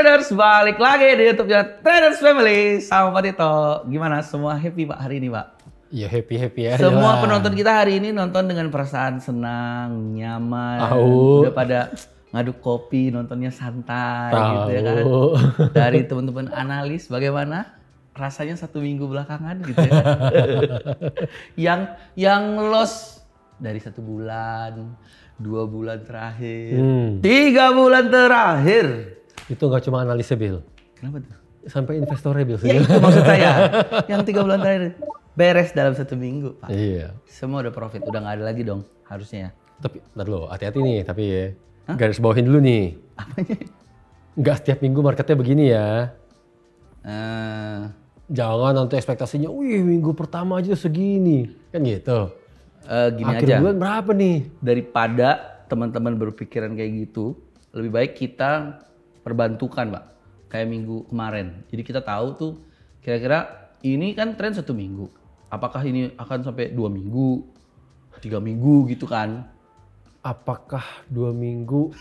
Traders, balik lagi di YouTube-nya Traders Family sama Pak Tito. Gimana semua happy Pak hari ini Pak? Ya happy aja. Semua lah. penonton kita hari ini nonton dengan perasaan senang, nyaman. Tahu. Udah pada ngaduk kopi, nontonnya santai Tahu. gitu ya kan. Dari teman-teman analis bagaimana rasanya 1 minggu belakangan gitu ya. yang loss dari 1 bulan, 2 bulan terakhir, 3 bulan terakhir. Itu nggak cuma analisnya, Bill. Kenapa tuh? Sampai investornya, Bill. Ya itu maksud saya. Yang 3 bulan terakhir beres dalam 1 minggu, Pak. Iya. Semua udah profit, udah nggak ada lagi dong harusnya. Tapi, ntar lo, hati-hati nih. Tapi ya, garis bawahin dulu nih. Apanya? Nggak setiap minggu marketnya begini ya. Eh, Jangan nanti ekspektasinya, wih minggu pertama aja segini. Kan gitu. gini Akhir aja. bulan berapa nih? Daripada teman-teman berpikiran kayak gitu, lebih baik kita perbantukan, Pak. Kayak minggu kemarin. Jadi kita tahu tuh kira-kira ini kan tren 1 minggu. Apakah ini akan sampai 2 minggu, 3 minggu gitu kan? Apakah 2 minggu?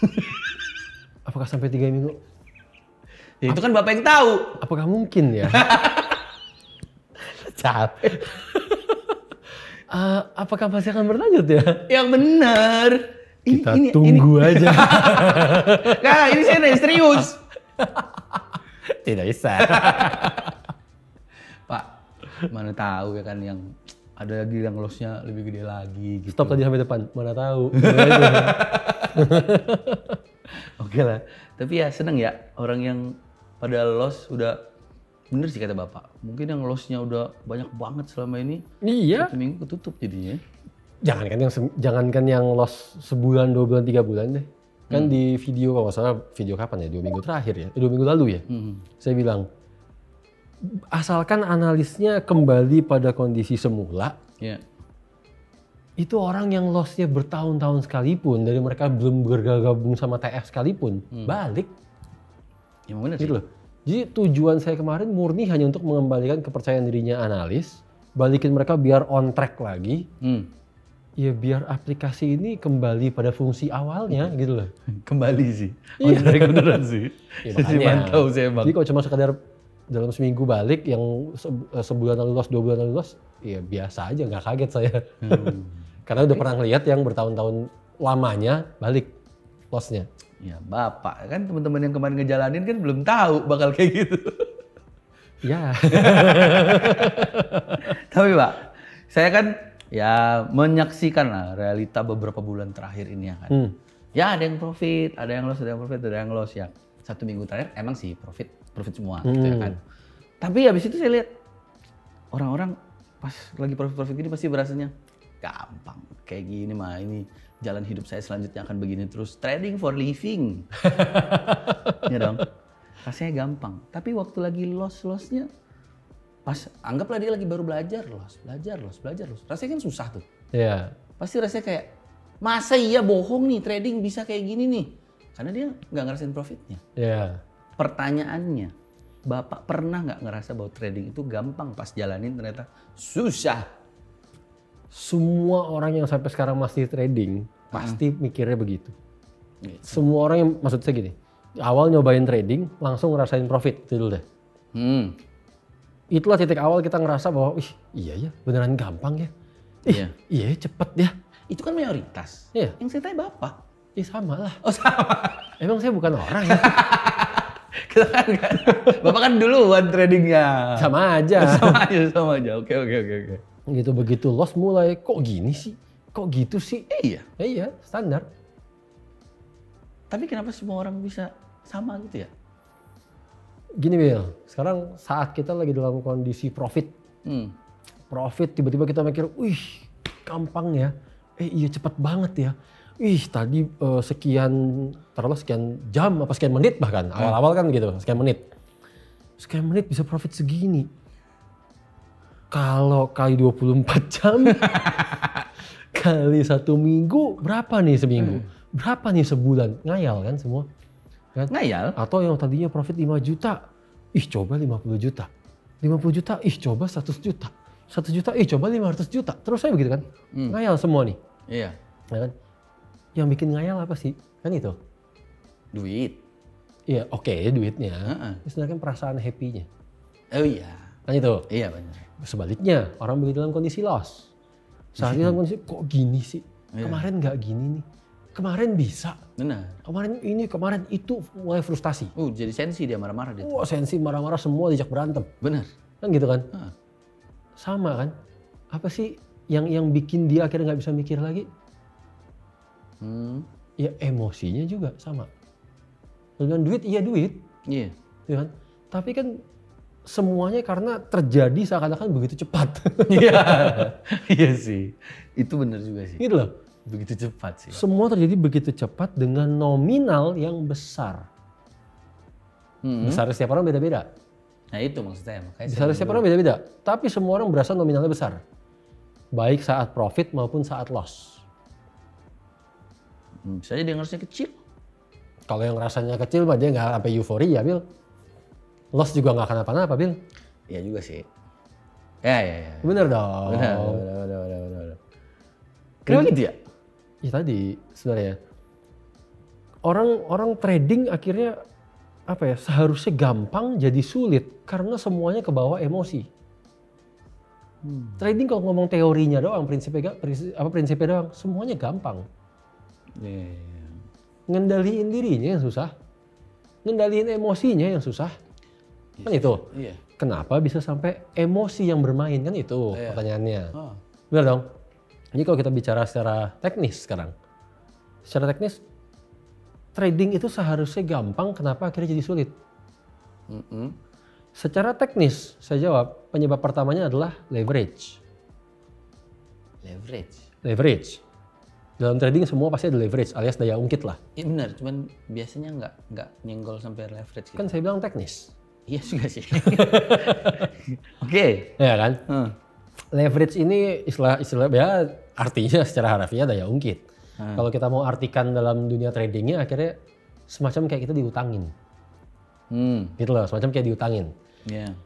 Apakah sampai 3 minggu? Ya itu kan Bapak yang tahu. Apakah mungkin ya? Capek. Apakah masih akan berlanjut ya? Yang benar. Kita tunggu aja. Nah, ini saya nanya serius. Tidak bisa. Pak, mana tahu ya kan yang ada lagi yang loss-nya lebih gede lagi gitu. Stop tadi sampai depan. Mana tahu. Oke lah. Tapi ya seneng ya orang yang pada loss udah bener sih kata Bapak. Mungkin yang loss-nya udah banyak banget selama ini. Iya. 1 minggu ketutup jadinya. Jangankan yang loss sebulan, 2 bulan, 3 bulan deh. Kan di video, kalau nggak salah video kapan ya? 2 minggu terakhir ya? 2 minggu lalu ya? Saya bilang, asalkan analisnya kembali pada kondisi semula, Iya. itu orang yang lossnya bertahun-tahun sekalipun, dari mereka belum bergabung sama TF sekalipun, balik. Ya bener sih. Gitu loh. Jadi tujuan saya kemarin murni hanya untuk mengembalikan kepercayaan dirinya analis, balikin mereka biar on track lagi. Ya biar aplikasi ini kembali pada fungsi awalnya gitu loh. Kembali sih. Iya. Beneran sih. Ya, Saya mantau saya bang. Jadi kalau cuma sekadar dalam seminggu balik yang sebulan lalu loss, 2 bulan lalu loss, ya biasa aja, nggak kaget saya. Karena udah pernah ngeliat yang bertahun-tahun lamanya balik lossnya. Ya Bapak kan teman-teman yang kemarin ngejalanin kan belum tahu bakal kayak gitu. Ya. Tapi Pak, saya kan ya menyaksikan lah realita beberapa bulan terakhir ini ya kan. Ya ada yang profit, ada yang loss, ada yang profit, ada yang loss ya. 1 minggu terakhir emang sih profit semua gitu ya kan. Tapi habis itu saya lihat orang-orang pas lagi profit gini pasti berasanya gampang. Kayak gini mah ini jalan hidup saya selanjutnya akan begini terus. Trading for living. Ya dong. Rasanya gampang. Tapi waktu lagi loss-lossnya pas anggaplah dia lagi baru belajar loss. Rasanya kan susah tuh. Iya. Pasti rasanya kayak masa iya bohong nih trading bisa kayak gini nih. Karena dia nggak ngerasain profitnya. Iya. Pertanyaannya, Bapak pernah nggak ngerasa bahwa trading itu gampang pas jalanin ternyata susah? Semua orang yang sampai sekarang masih trading pasti mikirnya begitu. Gitu. Semua orang yang, maksud saya gini, awal nyobain trading langsung ngerasain profit itu dulu deh. Itulah titik awal kita ngerasa bahwa iya ya beneran gampang ya. Iya cepet ya. Itu kan mayoritas. Iya. Yang saya tanya Bapak. Sama lah. Oh sama. Emang saya bukan orang ya? Kita kan, Bapak kan duluan tradingnya. Sama aja. Sama aja. Oke. Gitu begitu loss mulai kok gini sih? Kok gitu sih? Iya. Iya, standar. Tapi kenapa semua orang bisa sama gitu ya? Gini Bill, sekarang saat kita lagi dalam kondisi profit. Profit tiba-tiba kita mikir, wih gampang ya. Iya cepet banget ya. Tadi sekian jam apa sekian menit bahkan. Awal-awal kan gitu, sekian menit. Sekian menit bisa profit segini. Kalau kali 24 jam, kali 1 minggu, berapa nih seminggu? Berapa nih sebulan? Ngayal kan semua. Kan? Ngayal? Atau yang tadinya profit 5 juta, coba 50 juta. 50 juta, coba 100 juta. 100 juta, coba 500 juta. Terus saya begitu kan. Ngayal semua nih. Iya. Ya kan? Yang bikin ngayal apa sih? Kan itu. Duit. Iya, oke, duitnya. Sedangkan perasaan happy-nya. Oh iya. Kan itu. Iya benar. Sebaliknya, orang begitu dalam kondisi loss. Saat ini dalam kondisi, kok gini sih? Kemarin nggak gini nih. Kemarin bisa. Benar. Kemarin ini, kemarin itu, mulai frustasi. Jadi sensi dia marah-marah dia. Wah, sensi, marah-marah, semua dijak berantem. Benar. Kan gitu kan? Sama kan? Apa sih yang bikin dia akhirnya nggak bisa mikir lagi? Ya emosinya juga sama. Dengan duit, iya duit. Iya. Ya kan? Tapi kan semuanya karena terjadi seakan-akan begitu cepat. Iya. Iya sih. Itu benar juga sih. Gitu loh. Begitu cepat sih. Semua terjadi begitu cepat dengan nominal yang besar. Besar setiap orang beda-beda. Nah itu maksudnya. Besar setiap orang beda-beda. Tapi semua orang berasa nominalnya besar. Baik saat profit maupun saat loss. Bisa aja dia ngerasanya kecil. Kalau yang rasanya kecil mah dia nggak sampai euforia, Bil. Loss juga nggak akan apa-apa, Bil. Iya juga sih. Ya. Bener dong. Bener. Kenapa gitu ya? Ya tadi sebenarnya orang trading akhirnya apa ya, seharusnya gampang jadi sulit karena semuanya kebawa emosi. Trading kalau ngomong teorinya doang, prinsipnya doang, semuanya gampang. Ngendaliin dirinya yang susah, ngendaliin emosinya yang susah. Kan itu. Iya. Kenapa bisa sampai emosi yang bermain, kan itu pertanyaannya. Benar dong. Jadi kalau kita bicara secara teknis sekarang, secara teknis trading itu seharusnya gampang, kenapa akhirnya jadi sulit? Secara teknis saya jawab penyebab pertamanya adalah leverage. Leverage. Dalam trading semua pasti ada leverage alias daya ungkit lah. Iya benar, cuman biasanya nggak nyenggol sampai leverage gitu. Kan saya bilang teknis. Iya juga sih. Oke. Ya kan? Leverage ini istilah ya artinya secara harfiah daya ungkit. Kalau kita mau artikan dalam dunia tradingnya akhirnya semacam kayak kita diutangin. Gitu loh, semacam kayak diutangin. Yeah.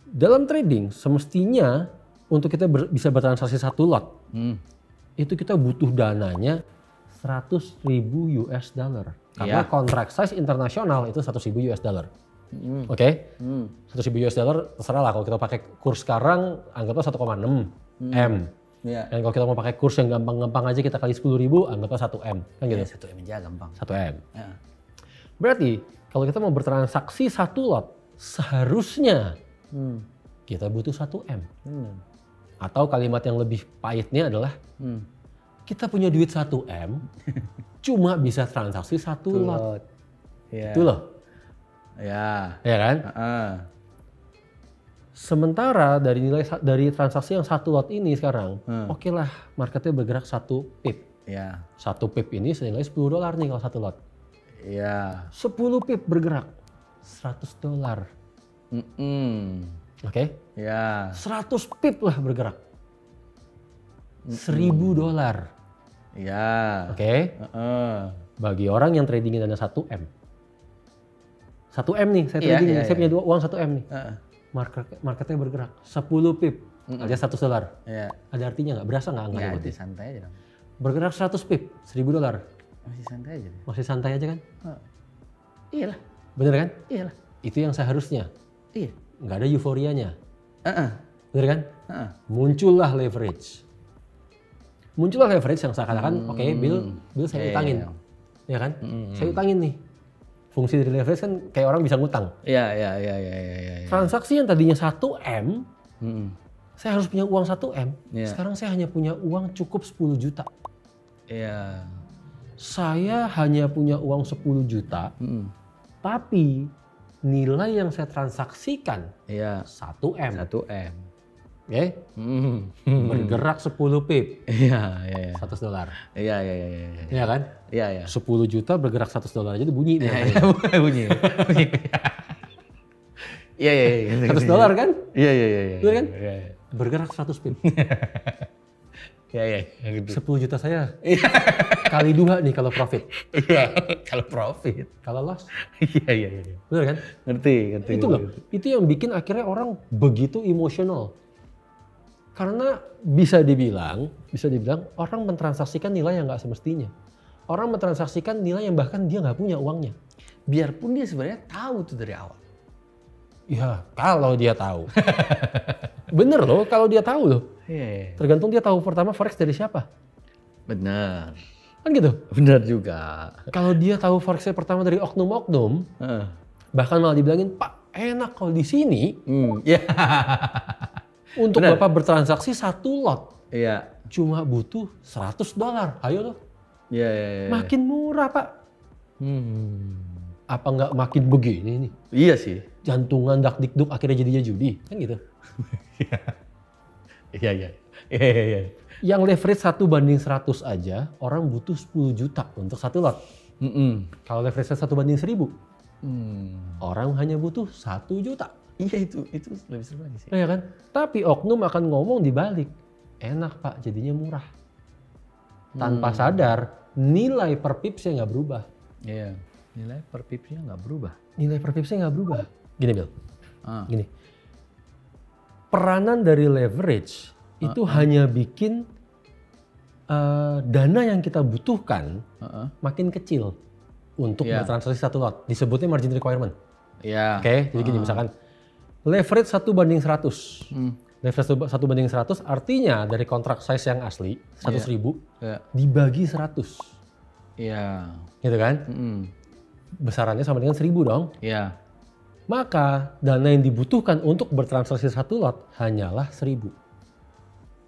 Dalam trading semestinya untuk kita bisa bertransaksi satu lot, itu kita butuh dananya 100.000 US dollar. Karena contract size internasional itu 100.000 US dollar. Oke? 100.000 US dollar terserah lah, kalau kita pakai kurs sekarang anggaplah 1,6 M. Dan kalau kita mau pakai kurs yang gampang-gampang aja kita kali 10.000 anggaplah 1 M. Kan gitu? 1 M aja gampang. 1 M. Berarti kalau kita mau bertransaksi satu lot seharusnya kita butuh 1 M. Atau kalimat yang lebih pahitnya adalah kita punya duit 1 M cuma bisa transaksi satu lot. Itu loh. Ya kan? Sementara dari transaksi yang satu lot ini sekarang, oke lah marketnya bergerak 1 pip. 1 pip ini senilai $10 nih kalau satu lot. 10 pip bergerak $100. Oke? 100 pip lah bergerak $1.000. Oke? Bagi orang yang tradingin dana 1 M. 1 M nih, saya trading, saya punya uang 1 M nih. Marketnya bergerak 10 pip, alias $100. Ada artinya nggak? Berasa nggak? Nggak ada, santai aja dong. Bergerak 100 pip, $1.000. Masih santai aja deh. Masih santai aja kan? Iyalah. Bener kan? Iyalah. Itu yang seharusnya. Iya. Nggak ada euforianya. Bener kan? Muncullah leverage. Muncullah leverage yang seakan-akan, oke, Bill saya utangin. Ya kan? Saya utangin nih. Fungsi dari leverage kan kayak orang bisa ngutang. Iya. Transaksi yang tadinya 1 M, saya harus punya uang 1 M. Sekarang saya hanya punya uang cukup 10 juta. Saya hanya punya uang 10 juta, tapi nilai yang saya transaksikan 1 M. 1 M. Oke? Bergerak 10 pip. $100. Iya. Iya kan? Iya. 10 juta bergerak $100 aja itu bunyi. Bunyi. Iya. $100 kan? Iya. Betul kan? Bergerak 100 pip. Iya. 10 juta saya kali 2 nih kalau profit. Iya, kalau profit. Kalau loss? Iya. Betul kan? Ngerti. Itu loh. Itu yang bikin akhirnya orang begitu emosional. Karena bisa dibilang orang mentransaksikan nilai yang nggak semestinya. Orang mentransaksikan nilai yang bahkan dia nggak punya uangnya. biarpun dia sebenarnya tahu tuh dari awal. Ya, kalau dia tahu. Bener loh, kalau dia tahu loh. Yeah. Tergantung dia tahu pertama forex dari siapa. Benar. Kan gitu. Benar juga. Kalau dia tahu forexnya pertama dari oknum-oknum, bahkan malah dibilangin, Pak, enak kalau di sini. Ya. Untuk Benar. Bapak bertransaksi 1 lot. Iya. Cuma butuh $100. Ayo loh. Iya. Makin murah, Pak. Apa nggak makin begini nih? Iya sih. Jantungan dak-dikduk akhirnya jadinya judi. Kan gitu. Iya. Yang leverage 1:100 aja, orang butuh 10 juta untuk 1 lot. Kalau leverage 1:1000, orang hanya butuh 1 juta. Iya itu lebih seru lagi sih. Iya kan? Tapi oknum akan ngomong dibalik. Enak Pak, jadinya murah. Tanpa sadar, nilai per pipsnya nggak berubah. Iya. Nilai per pipsnya nggak berubah. Nilai per pipsnya nggak berubah. Gini Bill, gini. Peranan dari leverage itu hanya bikin dana yang kita butuhkan makin kecil untuk bertransaksi 1 lot. Disebutnya margin requirement. Iya. Oke, jadi gini misalkan leverage 1:100. Leverage 1:100 artinya dari kontrak size yang asli 100.000 dibagi 100. Iya. Gitu kan? Besarannya sama dengan 1.000 dong. Iya. Maka dana yang dibutuhkan untuk bertransaksi 1 lot hanyalah 1.000.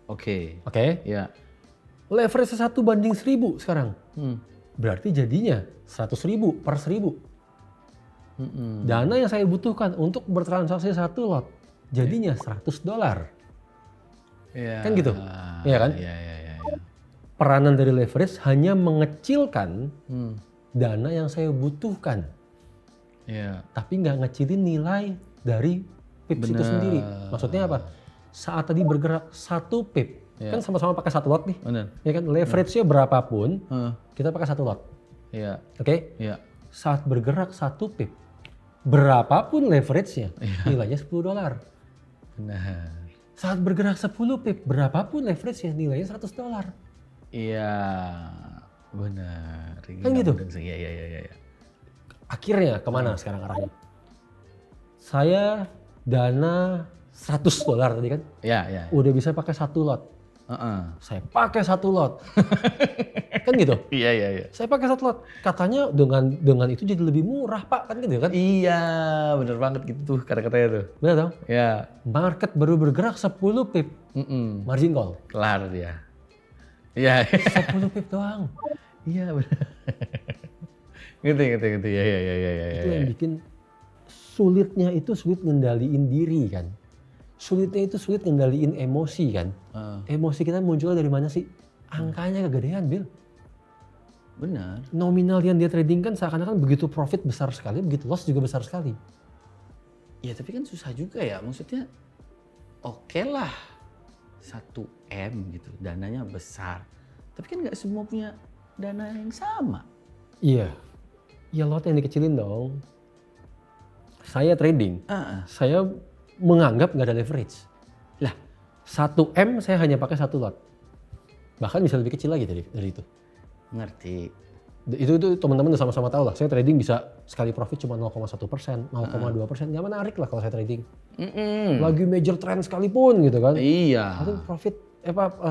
Oke. Oke? Iya. Leverage 1:1.000 sekarang. Berarti jadinya 100.000 per 1.000. Dana yang saya butuhkan untuk bertransaksi 1 lot jadinya $100. Iya. Kan gitu? Iya kan? Iya. Peranan dari leverage hanya mengecilkan dana yang saya butuhkan. Iya. Tapi nggak ngecilin nilai dari pips itu sendiri. Maksudnya apa? Saat tadi bergerak 1 pip, kan sama-sama pakai 1 lot nih. Benar. Ya kan? Leverage-nya berapapun, kita pakai 1 lot. Iya. Oke? Iya. Saat bergerak 1 pip, berapapun leverage-nya, nilainya $10. Benar. Saat bergerak 10 pip, berapapun leverage-nya, nilainya $100. Iya. Benar. Kan gitu? Iya. Akhirnya kemana sekarang arahnya? Saya dana $100 tadi kan? Iya. Udah bisa pakai 1 lot. Saya pakai 1 lot. Kan gitu? Iya. Saya pakai 1 lot. Katanya dengan itu jadi lebih murah Pak, kan gitu kan? Iya, bener banget gitu tuh kata-katanya tuh. Benar dong? Iya. Market baru bergerak 10 pip. Margin call. Kelar dia. Iya. 10 pip doang. Iya benar. Gitu. Iya. Itu yang bikin sulitnya itu sulit ngendaliin diri kan. Sulitnya itu sulit ngendaliin emosi kan. Emosi kita munculnya dari mana sih? Angkanya kegedean, Bill. Benar. Nominal yang dia trading kan seakan-akan begitu profit besar sekali, begitu loss juga besar sekali. Ya tapi kan susah juga ya. Maksudnya oke lah 1M gitu, dananya besar. Tapi kan nggak semua punya dana yang sama. Iya. Ya lot yang dikecilin dong. Saya trading, saya menganggap nggak ada leverage. Lah, 1M saya hanya pakai 1 lot. Bahkan bisa lebih kecil lagi dari itu. Ngerti. Itu teman-teman udah sama-sama tahu lah. Saya trading bisa sekali profit cuma 0,1%, 0,2%. Nggak menarik lah kalau saya trading. Lagi major trend sekalipun gitu kan. Iya. Atau profit,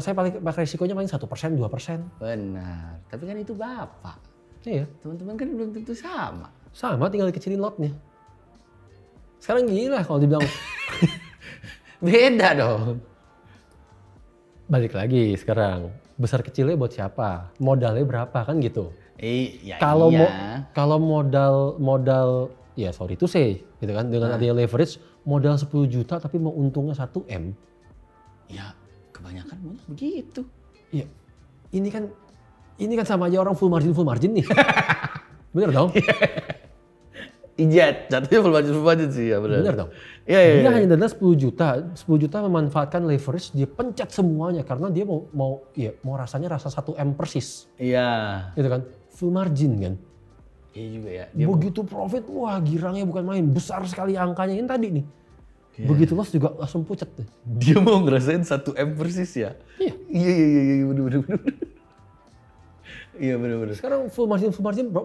saya paling resikonya paling 1%, 2%. Benar. Tapi kan itu Bapak. Iya. Teman-teman kan belum tentu sama. Sama, tinggal dikecilin lotnya. Sekarang gila kalau dibilang. Beda dong. Balik lagi sekarang. Besar kecilnya buat siapa? Modalnya berapa kan gitu. Iya. Kalau modal ya sorry to say gitu kan, dengan adanya leverage modal 10 juta tapi mau untungnya 1M. Ya kebanyakan malah begitu. Iya. Ini kan sama aja orang full margin nih. Bener dong? Ijat, jatuhnya full margin sih ya benar. Bener dong? Iya. Dia hanya dana 10 juta. 10 juta memanfaatkan leverage, dia pencet semuanya karena dia mau rasanya rasa 1M persis. Iya. Gitu kan? Full margin kan? Iya juga ya. Begitu profit, wah girangnya bukan main. Besar sekali angkanya ini tadi nih. Begitu loss juga langsung pucet deh. Dia mau ngerasain 1M persis ya? Iya. Iya bener. Iya bener. Sekarang full margin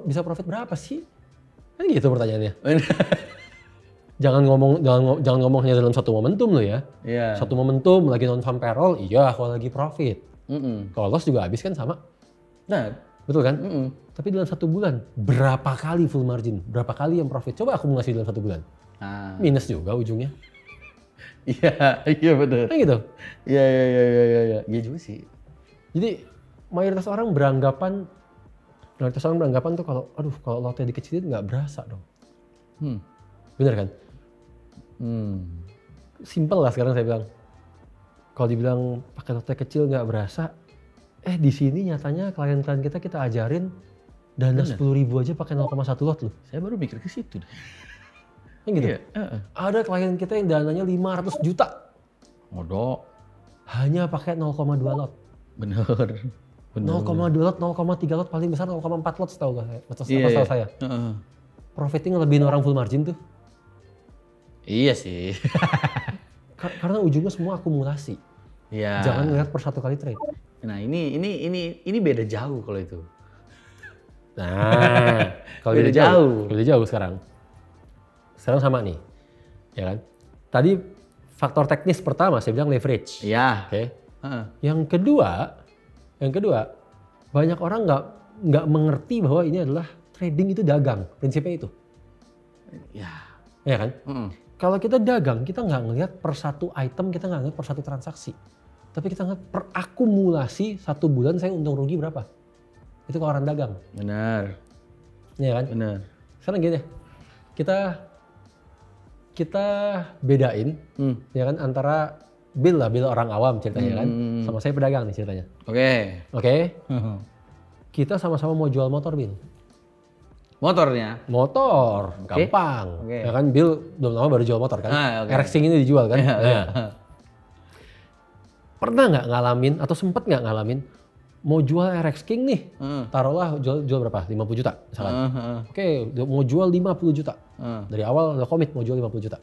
bisa profit berapa sih? Kan gitu pertanyaannya. Jangan ngomong hanya dalam satu momentum lo ya. Iya. Satu momentum lagi non-farm payroll, iya kalau lagi profit. Kalau loss juga habis kan sama. Nah, betul kan? Tapi dalam 1 bulan, berapa kali full margin? Berapa kali yang profit? Coba akumulasi dalam 1 bulan. Minus juga ujungnya. Iya benar. Kan gitu? Iya. Iya juga sih. Jadi mayoritas orang beranggapan tuh kalau lotnya dikecilin nggak berasa dong. Bener kan? Simple lah sekarang saya bilang. Kalau dibilang pakai lotnya kecil nggak berasa, di sini nyatanya klien-klien kita ajarin dana 10.000 aja pakai 0,1 lot loh. Saya baru mikir ke situ deh. Kan gitu? Iya. Ada klien kita yang dananya 500 juta. Modok. Hanya pakai 0,2 lot. Bener. 0,2 lot, 0,3 lot, paling besar 0,4 lot setahu saya. Profiting ngelebihin orang full margin tuh. Iya sih. Karena ujungnya semua akumulasi. Iya. Jangan lihat per satu kali trade. Nah ini beda jauh kalau itu. Nah, kalau beda jauh sekarang. Sekarang sama nih, ya kan? Tadi faktor teknis pertama saya bilang leverage. Iya. Oke. Yang kedua, banyak orang nggak mengerti bahwa ini adalah trading itu dagang, prinsipnya itu. Ya kan? Kalau kita dagang, kita nggak ngelihat per satu item, kita nggak ngelihat per satu transaksi. Tapi kita ngelihat per akumulasi 1 bulan saya untung rugi berapa. Itu kalau orang dagang. Benar. Ya kan? Benar. Sekarang gini, kita bedain ya kan antara Bill orang awam ceritanya kan, sama saya pedagang nih ceritanya. Oke. Kita sama-sama mau jual motor, Bill. Motornya? Motor, gampang. Ya kan, Bill belum lama baru jual motor kan. Racing ini dijual kan. Pernah nggak ngalamin atau sempet nggak ngalamin mau jual RX King nih, taruhlah jual berapa? 50 juta misalkan. Oke, mau jual 50 juta. Dari awal udah komit mau jual 50 juta.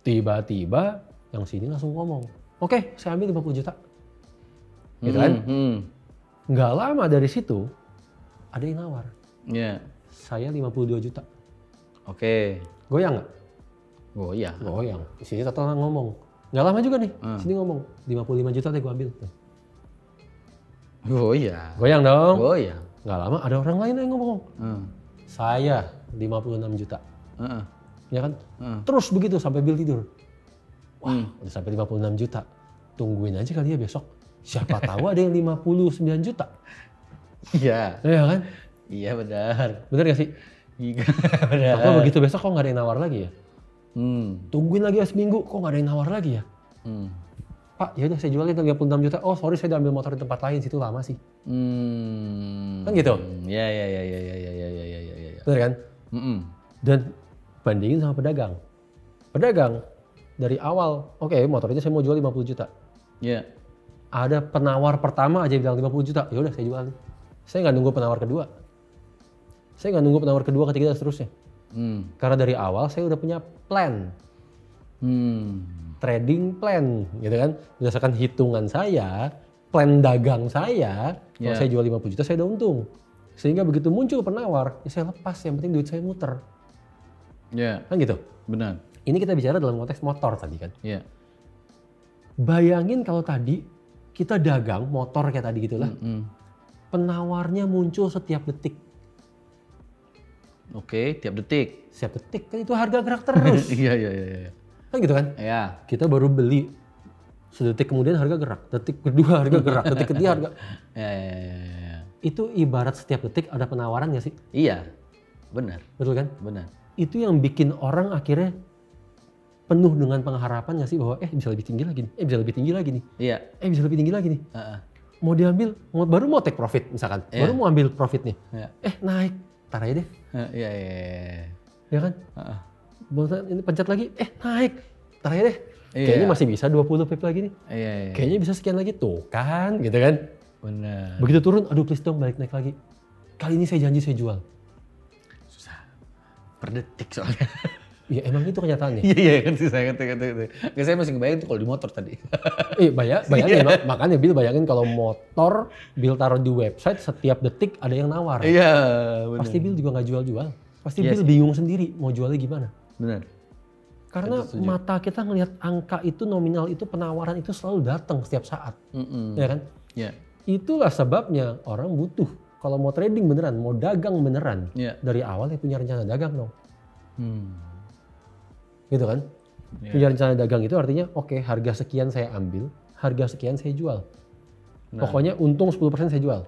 Tiba-tiba yang sini langsung ngomong, oke, saya ambil 50 juta. Gitu kan? Nggak lama dari situ ada yang nawar. Saya 52 juta. Goyang nggak? Goyang. Di sini satu orang ngomong. Nggak lama juga nih, sini ngomong 55 juta deh gue ambil. Goyang dong. Nggak lama ada orang lain yang ngomong. Saya 56 juta. Ya kan? Terus begitu sampai Bill tidur. Wah, udah sampai 56 juta. Tungguin aja kali ya besok. Siapa tahu ada yang 59 juta. Iya. Iya kan? Iya benar. Benar gak sih? Iya benar. Atau begitu besok kok nggak ada yang nawar lagi ya? Tungguin lagi ya seminggu, kok nggak ada yang nawar lagi ya? Pak, ya udah saya jualin 36 juta. Oh sorry, saya udah ambil motor di tempat lain, situ lama sih. Kan gitu? Iya. Benar kan? Dan bandingin sama pedagang. Pedagang dari awal, oke, motor itu saya mau jual 50 juta. Iya. Ada penawar pertama aja bilang 50 juta, ya udah saya jual. Saya nggak nunggu penawar kedua. Saya nggak nunggu penawar kedua, ketiga dan seterusnya. Karena dari awal saya udah punya plan. Trading plan, gitu kan. Berdasarkan hitungan saya, plan dagang saya, kalau saya jual 50 juta saya udah untung. Sehingga begitu muncul penawar, ya saya lepas, yang penting duit saya muter. Iya. Kan gitu? Benar. Ini kita bicara dalam konteks motor tadi kan. Iya. Bayangin kalau tadi kita dagang motor kayak tadi gitulah. Penawarnya muncul setiap detik. Tiap detik. Setiap detik kan itu harga gerak terus. Iya. Kan gitu kan? Iya. Kita baru beli, sedetik kemudian harga gerak, detik kedua harga gerak, detik ketiga harga. Iya. Itu ibarat setiap detik ada penawaran nggak sih? Iya. Benar. Betul kan? Benar. Itu yang bikin orang akhirnya penuh dengan pengharapan nggak sih bahwa bisa lebih tinggi lagi nih, bisa lebih tinggi lagi nih. Iya. Bisa lebih tinggi lagi nih. Mau diambil, baru mau take profit misalkan, baru mau ambil profit nih. Naik, tar aja deh. Iya. Ya kan? Ini pencet lagi, naik, tar aja deh. Kayaknya masih bisa 20 pip lagi nih. Iya. Kayaknya bisa sekian lagi, tuh kan, gitu kan? Benar. Begitu turun, aduh please dong balik naik lagi. Kali ini saya janji saya jual. Susah. Per detik soalnya. Ya emang itu kenyataannya. Iya kan sih saya kata. Saya masih ngebayangin tuh kalau di motor tadi. Bayangin makanya Bill bayangin kalau motor Bill taruh di website setiap detik ada yang nawar. Iya, benar. Pasti Bill juga nggak jual-jual. Pasti Bill bingung sendiri mau jualnya gimana. Benar. Karena mata kita ngelihat angka itu, nominal itu, penawaran itu selalu datang setiap saat. Ya kan? Iya. Itulah sebabnya orang butuh. Kalau mau trading beneran, mau dagang beneran. Dari awal ya punya rencana dagang dong. Gitu kan? Punya rencana dagang itu artinya oke, harga sekian saya ambil, harga sekian saya jual. Pokoknya untung 10% saya jual.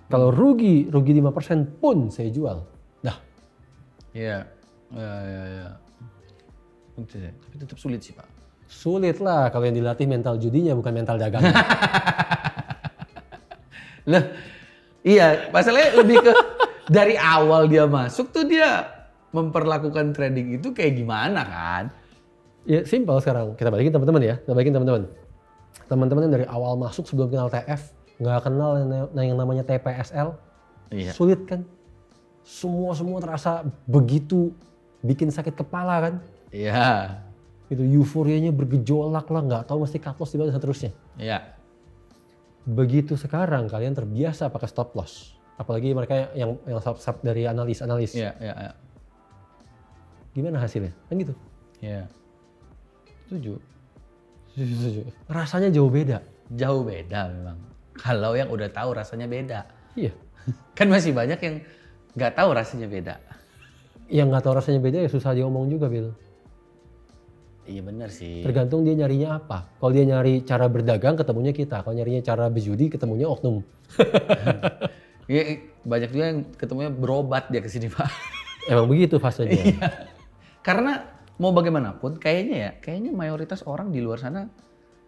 Kalau rugi 5% pun saya jual. Dah. Iya. Tapi tetap sulit sih Pak. Sulit lah kalau yang dilatih mental judinya bukan mental dagangnya. Lah, iya, masalahnya lebih ke dari awal dia masuk tuh dia memperlakukan trading itu kayak gimana kan? Ya simpel sekarang. Kita balikin teman-teman ya. Kita balikin teman-teman. Teman-teman yang dari awal masuk sebelum kenal TF, nggak kenal yang namanya TPSL, sulit kan? Semua terasa begitu bikin sakit kepala kan? Iya. Itu euforianya bergejolak lah, nggak tahu mesti cut loss di mana seterusnya. Iya. Begitu sekarang kalian terbiasa pakai stop loss, apalagi mereka yang sub dari analis. Iya. Gimana hasilnya? Kan gitu. Iya. Setuju. Rasanya jauh beda. Jauh beda memang. Kalau yang udah tahu rasanya beda. Iya. Kan masih banyak yang nggak tahu rasanya beda. Yang nggak tahu rasanya beda ya susah diomong juga, Bill. Iya benar sih. Tergantung dia nyarinya apa. Kalau dia nyari cara berdagang, ketemunya kita. Kalau nyarinya cara berjudi, ketemunya oknum. Iya, banyak juga yang ketemunya berobat dia kesini Pak. Emang begitu fasenya. Iya. Karena mau bagaimanapun, kayaknya mayoritas orang di luar sana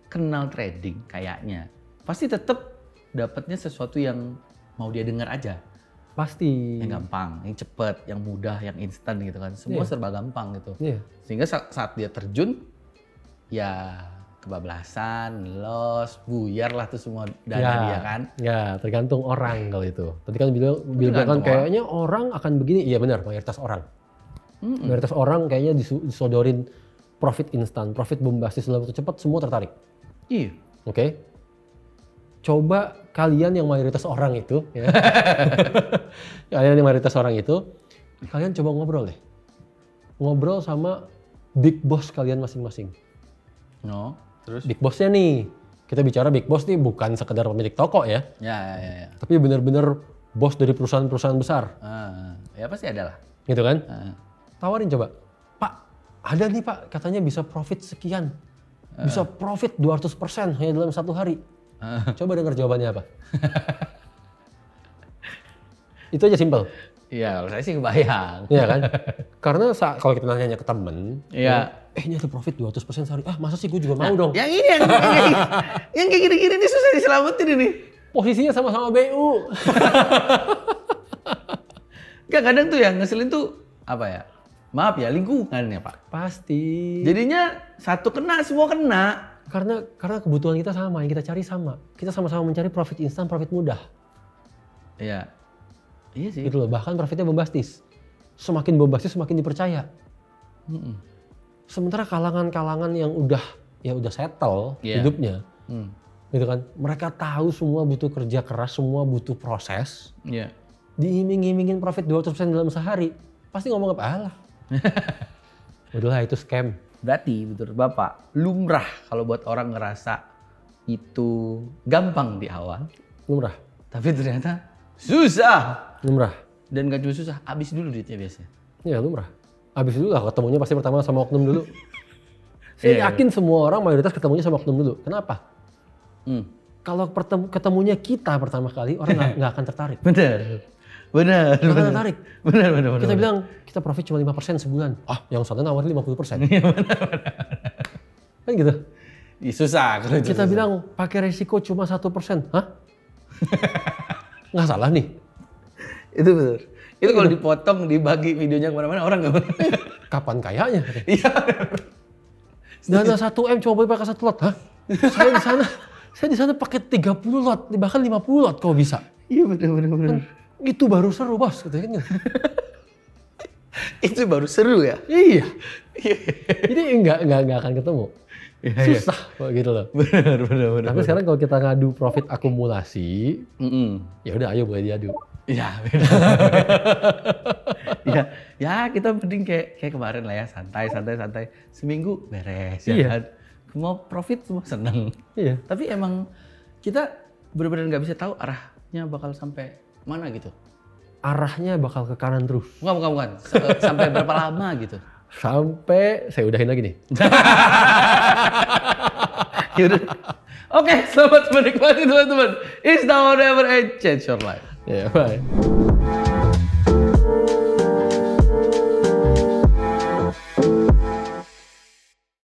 kenal trading kayaknya. Pasti tetap dapatnya sesuatu yang mau dia dengar aja. Pasti. Yang gampang, yang cepet, yang mudah, yang instan gitu kan. Semua serba gampang gitu. Sehingga saat dia terjun, ya kebablasan, loss, buyar lah tuh semua dana dia kan. Ya, tergantung orang kalau itu. Tadi kan bilang kan kayaknya orang akan begini. Iya benar, mayoritas orang. Mayoritas orang kayaknya disodorin profit instan, profit bombastis dalam waktu cepat, semua tertarik. Iya. Oke. Coba kalian yang mayoritas orang itu, ya. Kalian coba ngobrol deh. Ngobrol sama big boss kalian masing-masing. No, terus? Big bossnya nih, kita bicara big boss nih bukan sekedar pemilik toko ya. Ya. Tapi benar-benar bos dari perusahaan-perusahaan besar. Ya pasti ada lah. Gitu kan? Tawarin coba, Pak, ada nih Pak, katanya bisa profit sekian. Bisa profit 200% hanya dalam 1 hari. Coba dengar jawabannya apa. Itu aja simpel. Iya, kalau saya sih kebayang. Iya kan? Karena kalau kita nanya ke temen, ini ada profit 200% sehari. Ah masa sih gue juga mau dong. Yang ini yang kayak gini-gini ini susah diselamatin ini. Posisinya sama-sama BU. Gak, kadang tuh yang ngeselin tuh apa ya? Maaf ya, lingkungan ya Pak. Pasti. Jadinya satu kena, semua kena. Karena kebutuhan kita sama, yang kita cari sama. Kita sama-sama mencari profit instan, profit mudah. Iya. Iya sih. Gitu loh, bahkan profitnya bombastis. Semakin bombastis semakin dipercaya. Sementara kalangan-kalangan yang udah settle hidupnya. Gitu kan. Mereka tahu semua butuh kerja keras, semua butuh proses. Diiming-imingin profit 200% dalam sehari. Pasti ngomong apa? Alah. Udahlah itu scam. Berarti betul Bapak, lumrah kalau buat orang ngerasa itu gampang di awal. Lumrah. Tapi ternyata susah. Lumrah. Dan gak cuma susah, habis dulu duitnya biasanya. Iya lumrah. Habis dulu lah, ketemunya pasti pertama sama oknum dulu. Saya yakin semua orang mayoritas ketemunya sama oknum dulu. Kenapa? Kalau ketemunya kita pertama kali, orang nggak akan tertarik. Bener. Nggak akan tertarik. Bener. Kita bilang, kita profit cuma 5% sebulan. Yang sana nawarin 50%. Iya bener. Kan gitu. Susah. Kita bilang, pakai resiko cuma 1%. Hah? Nggak salah nih. Itu betul. Itu kalau dipotong, dibagi videonya kemana-mana, orang nggak bener. Kapan kayaknya? Iya. Dana 1M cuma boleh pakai 1 lot. Hah? Saya di sana pakai 30 lot, bahkan 50 lot kok bisa. Iya bener. Itu baru seru bos, katanya. Itu baru seru ya? Iya. Jadi nggak akan ketemu. Susah kok gitu loh. Bener. Tapi sekarang kalau kita ngadu profit akumulasi, ya udah ayo boleh diadu. Iya. Ya Ya kita mending kayak kemarin lah ya, santai. Seminggu beres ya kan. Mau profit semua seneng. Iya. Tapi emang kita benar-benar nggak bisa tahu arahnya bakal sampai mana gitu. Arahnya bakal ke kanan terus. Bukan. Sampai berapa lama gitu? Sampai saya udahin lagi nih. Yaudah. Oke, selamat menikmati teman-teman. It's now or never and change your life. Ya, bye.